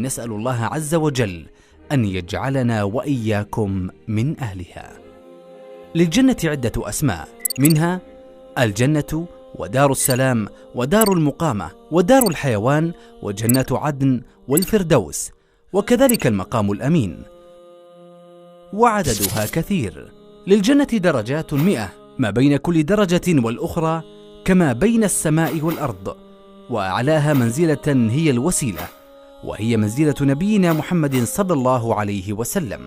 نسأل الله عز وجل أن يجعلنا وإياكم من أهلها. للجنة عدة أسماء، منها الجنة ودار السلام ودار المقامة ودار الحيوان وجنة عدن والفردوس، وكذلك المقام الأمين، وعددها كثير. للجنة درجات 100 ما بين كل درجة والأخرى كما بين السماء والأرض، وأعلاها منزلة هي الوسيلة، وهي منزلة نبينا محمد صلى الله عليه وسلم.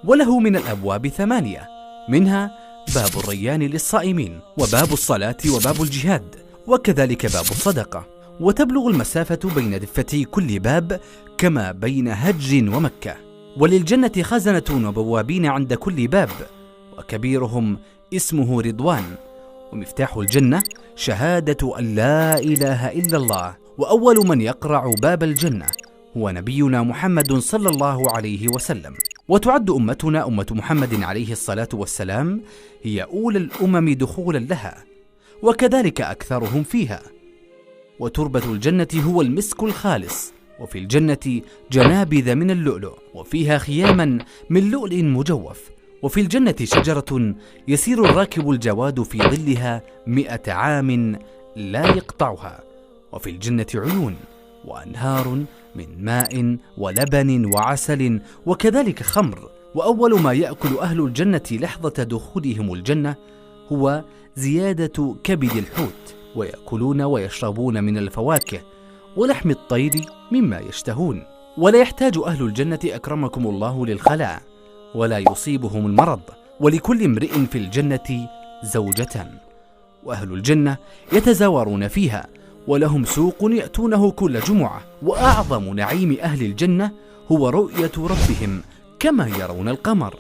وله من الأبواب 8، منها باب الريان للصائمين، وباب الصلاة، وباب الجهاد، وكذلك باب الصدقة. وتبلغ المسافة بين دفتي كل باب كما بين هجر ومكة. وللجنة خزنة وبوابين عند كل باب، وكبيرهم اسمه رضوان. ومفتاح الجنة شهادة أن لا إله إلا الله. وأول من يقرع باب الجنة هو نبينا محمد صلى الله عليه وسلم. وتعد أمتنا أمة محمد عليه الصلاة والسلام هي أولى الأمم دخولا لها، وكذلك أكثرهم فيها. وتربة الجنة هو المسك الخالص، وفي الجنة جنابذ من اللؤلؤ، وفيها خياما من لؤلؤ مجوف. وفي الجنة شجرة يسير الراكب الجواد في ظلها 100 عام لا يقطعها. وفي الجنة عيون وأنهار من ماء ولبن وعسل، وكذلك خمر. وأول ما يأكل أهل الجنة لحظة دخولهم الجنة هو زيادة كبد الحوت، ويأكلون ويشربون من الفواكه ولحم الطير مما يشتهون. ولا يحتاج أهل الجنة أكرمكم الله للخلاء، ولا يصيبهم المرض. ولكل امرئ في الجنة زوجة، وأهل الجنة يتزاورون فيها، ولهم سوق يأتونه كل جمعة. وأعظم نعيم أهل الجنة هو رؤية ربهم كما يرون القمر،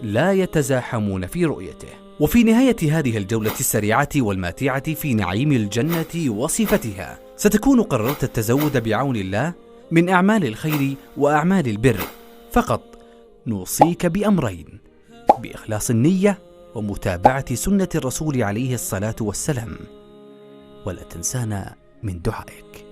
لا يتزاحمون في رؤيته. وفي نهاية هذه الجولة السريعة والماتعة في نعيم الجنة وصفتها، ستكون قررت التزود بعون الله من أعمال الخير وأعمال البر. فقط نوصيك بأمرين: بإخلاص النية ومتابعة سنة الرسول عليه الصلاة والسلام، ولا تنسانا من دعائك.